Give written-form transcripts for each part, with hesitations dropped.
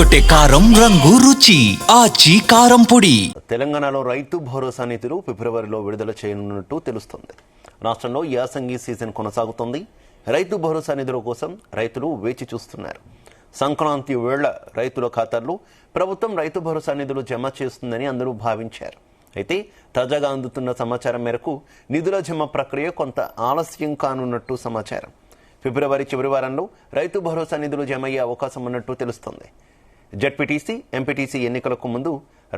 అదరగొట్టే కారం రంగు రుచి ఆచి కారం పొడి. తెలంగాణలో రైతు భరోసా నిధులు ఫిబ్రవరిలో విడుదల చేయనున్నట్టు తెలుస్తోంది. రాష్ట్రంలో యాసంగి సీజన్ కొనసాగుతోంది. రైతు భరోసా నిధుల కోసం రైతులు వేచి చూస్తున్నారు. సంక్రాంతి వేళ రైతుల ఖాతాల్లో ప్రభుత్వం రైతు భరోసా నిధులు జమ చేస్తుందని అందరూ భావించారు. అయితే తాజాగా అందుతున్న సమాచారం మేరకు నిధుల జమ ప్రక్రియ కొంత ఆలస్యం కానున్నట్టు సమాచారం. ఫిబ్రవరి చివరి వారంలో రైతు భరోసా నిధులు జమ అయ్యే అవకాశం ఉన్నట్టు తెలుస్తోంది. జెడ్పీటీసీ, ఎంపీటీసీ ఎన్నికలకు ముందు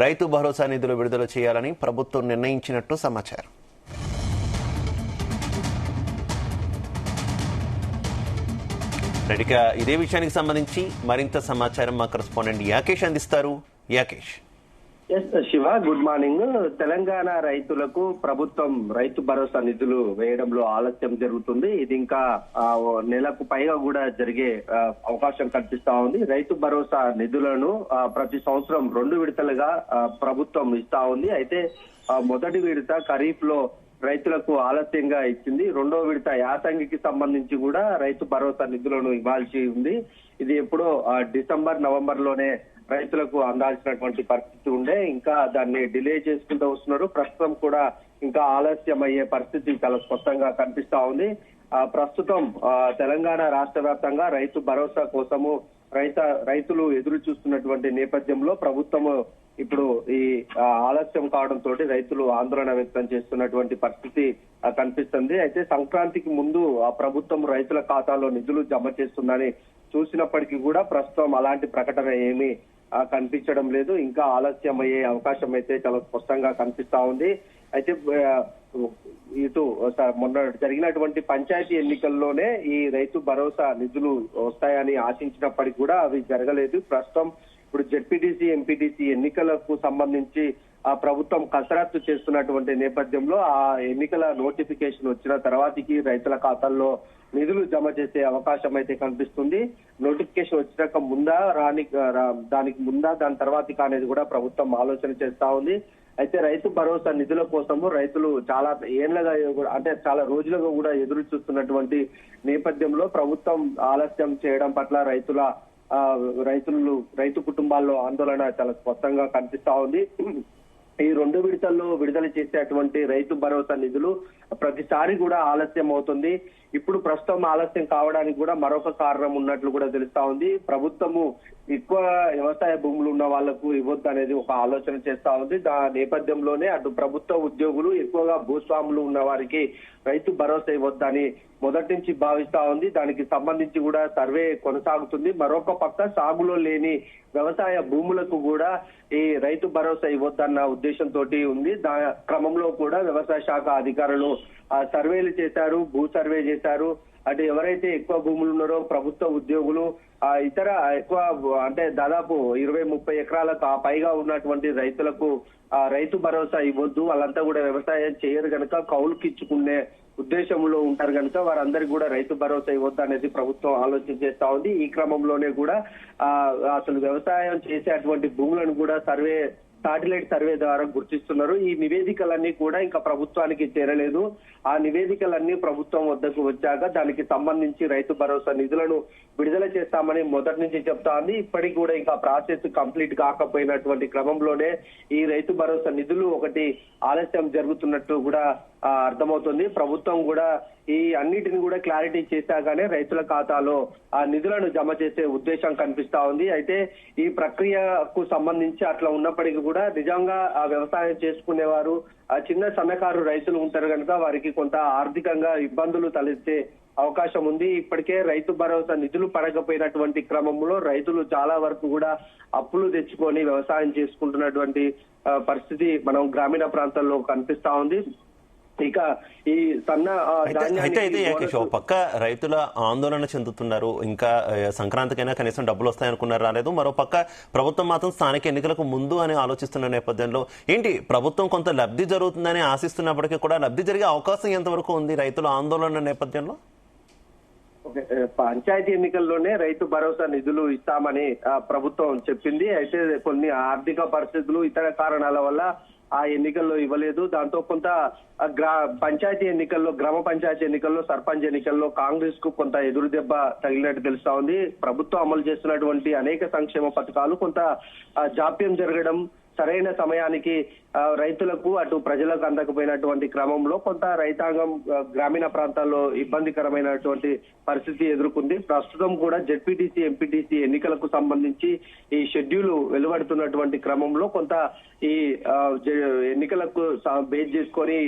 రైతు భరోసా నిధులు విడుదల చేయాలని ప్రభుత్వం నిర్ణయించినట్టు సమాచారం. ఇదే విషయానికి సంబంధించి మరింత సమాచారం మా కరెస్పాండెంట్ యాకేష్ అందిస్తారు. యాకేష్. Shiva, good morning. తెలంగాణ రైతులకు ప్రభుత్వం రైతు భరోసా నిధులు వేయడంలో ఆలస్యం జరుగుతుంది. ఇది ఇంకా నెలకు పైగా కూడా జరిగే అవకాశం కనిపిస్తా ఉంది. రైతు భరోసా నిధులను ప్రతి సంవత్సరం 2 విడతలుగా ప్రభుత్వం ఇస్తా ఉంది. అయితే మొదటి విడత ఖరీఫ్ లో రైతులకు ఆలస్యంగా ఇచ్చింది. 2వ విడత యాసంగికి సంబంధించి కూడా రైతు భరోసా నిధులను ఇవ్వాల్సి ఉంది. ఇది ఎప్పుడో డిసెంబర్, నవంబర్ లోనే రైతులకు అందాల్సినటువంటి పరిస్థితి ఉండే, ఇంకా దాన్ని డిలే చేసుకుంటూ వస్తున్నారు. ప్రస్తుతం కూడా ఇంకా ఆలస్యం అయ్యే పరిస్థితి చాలా స్పష్టంగా కనిపిస్తా ఉంది. ప్రస్తుతం తెలంగాణ రాష్ట్ర వ్యాప్తంగా రైతు భరోసా కోసము రైతులు ఎదురు చూస్తున్నటువంటి నేపథ్యంలో ప్రభుత్వము ఇప్పుడు ఈ ఆలస్యం కావడంతో రైతులు ఆందోళన వ్యక్తం చేస్తున్నటువంటి పరిస్థితి కనిపిస్తుంది. అయితే సంక్రాంతికి ముందు ప్రభుత్వం రైతుల ఖాతాలో నిధులు జమ చేస్తుందని చూసినప్పటికీ కూడా ప్రస్తుతం అలాంటి ప్రకటన ఏమీ కనిపించడం లేదు. ఇంకా ఆలస్యం అయ్యే అవకాశం అయితే చాలా స్పష్టంగా కనిపిస్తా ఉంది. అయితే ఇటు మొన్న జరిగినటువంటి పంచాయతీ ఎన్నికల్లోనే ఈ రైతు భరోసా నిధులు వస్తాయని ఆశించినప్పటికీ కూడా అవి జరగలేదు. ప్రస్తుతం ఇప్పుడు జెడ్పీటీసీ, ఎంపీటీసీ ఎన్నికలకు సంబంధించి ఆ ప్రభుత్వం కసరత్తు చేస్తున్నటువంటి నేపథ్యంలో ఆ ఎన్నికల నోటిఫికేషన్ వచ్చిన తర్వాతకి రైతుల ఖాతాల్లో నిధులు జమ చేసే అవకాశం అయితే కనిపిస్తుంది. నోటిఫికేషన్ వచ్చినాక ముందా దానికి ముందా దాని తర్వాతకి అనేది కూడా ప్రభుత్వం ఆలోచన చేస్తా ఉంది. అయితే రైతు భరోసా నిధుల కోసము రైతులు చాలా ఏళ్లుగా అంటే చాలా రోజులుగా కూడా ఎదురు చూస్తున్నటువంటి నేపథ్యంలో ప్రభుత్వం ఆలస్యం చేయడం పట్ల రైతు కుటుంబాల్లో ఆందోళన చాలా స్పష్టంగా కనిపిస్తా ఉంది. ఈ 2 విడతల్లో విడుదల చేసేటువంటి రైతు భరోసా నిధులు ప్రతిసారి కూడా ఆలస్యం అవుతుంది. ఇప్పుడు ప్రస్తుతం ఆలస్యం కావడానికి కూడా మరొక కారణం ఉన్నట్లు కూడా తెలుస్తా ఉంది. ప్రభుత్వము ఎక్కువ వ్యవసాయ భూములు ఉన్న వాళ్లకు ఇవ్వద్దు అనేది ఒక ఆలోచన చేస్తా ఉంది. దాని నేపథ్యంలోనే అటు ప్రభుత్వ ఉద్యోగులు ఎక్కువగా భూస్వాములు ఉన్న వారికి రైతు భరోసా ఇవ్వద్దని మొదటి నుంచి భావిస్తా ఉంది. దానికి సంబంధించి కూడా సర్వే కొనసాగుతుంది. మరొక పక్క సాగులో లేని వ్యవసాయ భూములకు కూడా ఈ రైతు భరోసా ఇవ్వద్దన్న ఉద్దేశంతో ఉంది. దాని క్రమంలో కూడా వ్యవసాయ శాఖ అధికారులు సర్వేలు చేశారు, భూ సర్వే చేశారు. అటు ఎవరైతే ఎక్కువ భూములు ఉన్నారో ప్రభుత్వ ఉద్యోగులు ఇతర ఎక్కువ అంటే దాదాపు 20-30 ఎకరాలకు పైగా ఉన్నటువంటి రైతులకు రైతు భరోసా ఇవ్వద్దు, వాళ్ళంతా కూడా వ్యవసాయం చేయరు కనుక కౌలుకిచ్చుకునే ఉద్దేశంలో ఉంటారు కనుక వారందరికీ కూడా రైతు భరోసా ఇవ్వద్దు అనేది ప్రభుత్వం ఆలోచన చేస్తా ఉంది. ఈ క్రమంలోనే కూడా అసలు వ్యవసాయం చేసేటువంటి భూములను కూడా శాటిలైట్ సర్వే ద్వారా గుర్తిస్తున్నారు. ఈ నివేదికలన్నీ కూడా ఇంకా ప్రభుత్వానికి చేరలేదు. ఆ నివేదికలన్నీ ప్రభుత్వం వద్దకు వచ్చాక దానికి సంబంధించి రైతు భరోసా నిధులను విడుదల చేస్తామని మొదటి నుంచి చెప్తా ఉంది. ఇప్పటికి కూడా ఇంకా ప్రాసెస్ కంప్లీట్ కాకపోయినటువంటి క్రమంలోనే ఈ రైతు భరోసా నిధులు ఒకటి ఆలస్యం జరుగుతున్నట్టు కూడా అర్థమవుతుంది. ప్రభుత్వం కూడా ఈ అన్నిటిని కూడా క్లారిటీ చేశాకనే రైతుల ఖాతాలో ఆ నిధులను జమ చేసే ఉద్దేశం కనిపిస్తా ఉంది. అయితే ఈ ప్రక్రియకు సంబంధించి అట్లా ఉన్నప్పటికీ కూడా నిజంగా ఆ వ్యవసాయం చేసుకునేవారు చిన్న సన్నకారు రైతులు ఉంటారు కనుక వారికి కొంత ఆర్థికంగా ఇబ్బందులు తలెత్తే అవకాశం ఉంది. ఇప్పటికే రైతు భరోసా నిధులు పడకపోయినటువంటి క్రమంలో రైతులు చాలా వరకు కూడా అప్పులు తెచ్చుకొని వ్యవసాయం చేసుకుంటున్నటువంటి పరిస్థితి మనం గ్రామీణ ప్రాంతాల్లో కనిపిస్తా ఉంది. ఇక ఈ పక్క రైతుల ఆందోళన చెందుతున్నారు. ఇంకా సంక్రాంతికైనా కనీసం డబ్బులు వస్తాయనుకున్నారు, రాలేదు. మరో పక్క ప్రభుత్వం మాత్రం స్థానిక ఎన్నికలకు ముందు అని ఆలోచిస్తున్న నేపథ్యంలో ఏంటి ప్రభుత్వం కొంత లబ్ధి జరుగుతుందని ఆశిస్తున్నప్పటికీ కూడా లబ్ధి జరిగే అవకాశం ఎంతవరకు ఉంది రైతుల ఆందోళన నేపథ్యంలో? పంచాయతీ ఎన్నికల్లోనే రైతు భరోసా నిధులు ఇస్తామని ప్రభుత్వం చెప్పింది. అయితే కొన్ని ఆర్థిక పరిస్థితులు ఇతర కారణాల వల్ల ఆ ఎన్నికల్లో ఇవ్వలేదు. దాంతో కొంత పంచాయతీ ఎన్నికల్లో, గ్రామ పంచాయతీ ఎన్నికల్లో, సర్పంచ్ ఎన్నికల్లో కాంగ్రెస్ కు కొంత ఎదురు దెబ్బ తగిలినట్టు తెలుస్తా ఉంది. ప్రభుత్వం అమలు చేస్తున్నటువంటి అనేక సంక్షేమ పథకాలు కొంత జాప్యం జరగడం, సరైన సమయానికి రైతులకు అటు ప్రజలకు అందకపోయినటువంటి క్రమంలో కొంత రైతాంగం గ్రామీణ ప్రాంతాల్లో ఇబ్బందికరమైనటువంటి పరిస్థితి ఎదుర్కొంది. ప్రస్తుతం కూడా జెడ్పీటీసీ, ఎంపీటీసీ ఎన్నికలకు సంబంధించి ఈ షెడ్యూల్ వెలువడుతున్నటువంటి క్రమంలో కొంత ఈ ఎన్నికలకు బేస్ చేసుకొని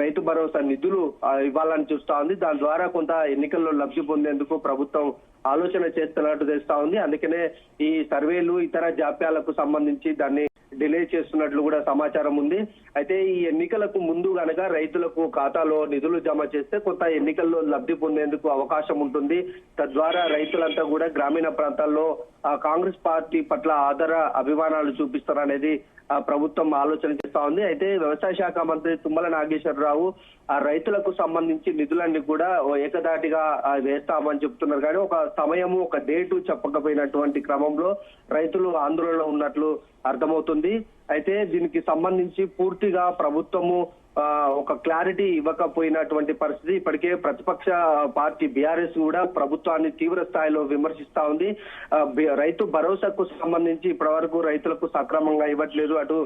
రైతు భరోసా నిధులు ఇవ్వాలని చూస్తా ఉంది. దాని ద్వారా కొంత ఎన్నికల్లో లబ్ధి పొందేందుకు ప్రభుత్వం ఆలోచన చేస్తున్నట్టు తెలుస్తా ఉంది. అందుకనే ఈ సర్వేలు, ఇతర జాప్యాలకు సంబంధించి దాన్ని డిలే చేస్తున్నట్లు కూడా సమాచారం ఉంది. అయితే ఈ ఎన్నికలకు ముందు గనక రైతులకు ఖాతాలో నిధులు జమ చేస్తే కొంత ఎన్నికల్లో లబ్ధి పొందేందుకు అవకాశం ఉంటుంది. తద్వారా రైతులంతా కూడా గ్రామీణ ప్రాంతాల్లో కాంగ్రెస్ పార్టీ పట్ల ఆదర అభిమానాలు చూపిస్తారనేది ప్రభుత్వం ఆలోచన చేస్తా ఉంది. అయితే వ్యవసాయ శాఖ మంత్రి తుమ్మల నాగేశ్వరరావు ఆ రైతులకు సంబంధించి నిధులన్నీ కూడా ఏకదాటిగా వేస్తామని చెప్తున్నారు. కానీ ఒక సమయము, ఒక డేటు చెప్పకపోయినటువంటి క్రమంలో రైతులు ఆందోళనలో ఉన్నట్లు అర్థమవుతుంది. అయితే దీనికి సంబంధించి పూర్తిగా ప్రభుత్వము ఒక క్లారిటీ ఇవ్వకపోయినటువంటి పరిస్థితి. ఇప్పటికే ప్రతిపక్ష పార్టీ బీఆర్ఎస్ కూడా ప్రభుత్వాన్ని తీవ్ర స్థాయిలో విమర్శిస్తా ఉంది. రైతు భరోసాకు సంబంధించి ఇప్పటి వరకు రైతులకు సక్రమంగా ఇవ్వట్లేదు, అటు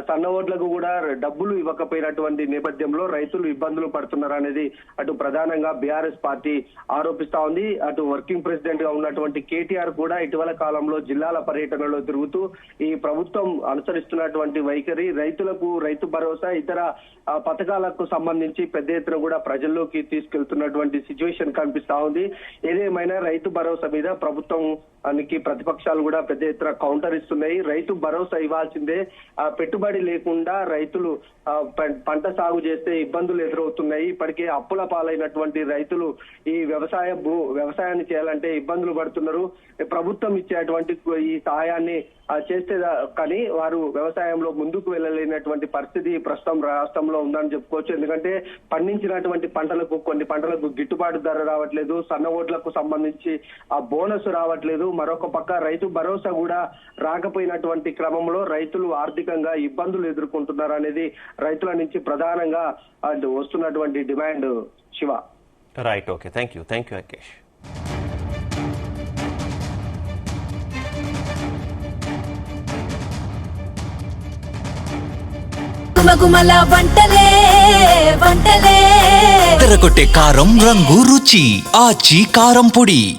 సన్న ఓట్లకు కూడా డబ్బులు ఇవ్వకపోయినటువంటి నేపథ్యంలో రైతులు ఇబ్బందులు పడుతున్నారు అనేది అటు ప్రధానంగా బీఆర్ఎస్ పార్టీ ఆరోపిస్తా ఉంది. అటు వర్కింగ్ ప్రెసిడెంట్ గా ఉన్నటువంటి కేటీఆర్ కూడా ఇటీవల కాలంలో జిల్లాల పర్యటనలో తిరుగుతూ ఈ ప్రభుత్వం అనుసరిస్తున్నటువంటి వైఖరి, రైతులకు రైతు భరోసా, ఇతర పథకాలకు సంబంధించి పెద్ద ఎత్తున కూడా ప్రజల్లోకి తీసుకెళ్తున్నటువంటి సిచ్యువేషన్ కనిపిస్తా ఉంది. ఏదేమైనా రైతు భరోసా మీద ప్రభుత్వానికి ప్రతిపక్షాలు కూడా పెద్ద ఎత్తున కౌంటర్ ఇస్తున్నాయి. రైతు భరోసా ఇవ్వాల్సిందే, పెట్టుబడి లేకుండా రైతులు పంట సాగు చేస్తే ఇబ్బందులు ఎదురవుతున్నాయి. ఇప్పటికే అప్పుల పాలైనటువంటి రైతులు ఈ వ్యవసాయాన్ని చేయాలంటే ఇబ్బందులు పడుతున్నారు. ప్రభుత్వం ఇచ్చేటువంటి ఈ సహాయాన్ని చేస్తే కానీ వారు వ్యవసాయంలో ముందుకు వెళ్ళలేనటువంటి పరిస్థితి ప్రస్తుతం రాష్ట్రంలో ఉందని చెప్పుకోవచ్చు. ఎందుకంటే పండించినటువంటి పంటలకు, కొన్ని పంటలకు గిట్టుబాటు ధర రావట్లేదు, సన్న ఓట్లకు సంబంధించి ఆ బోనస్ రావట్లేదు. మరొక పక్క రైతు భరోసా కూడా రాకపోయినటువంటి క్రమంలో రైతులు ఆర్థికంగా ఇబ్బందులు ఎదుర్కొంటున్నారు అనేది రైతుల నుంచి ప్రధానంగా వస్తున్నటువంటి డిమాండ్. Shiva. Right, okay, thank you Rakesh. గుమగుమల వంటలే వంటలే తెరకొట్టే కారం రంగు రుచి ఆచి కారం పొడి.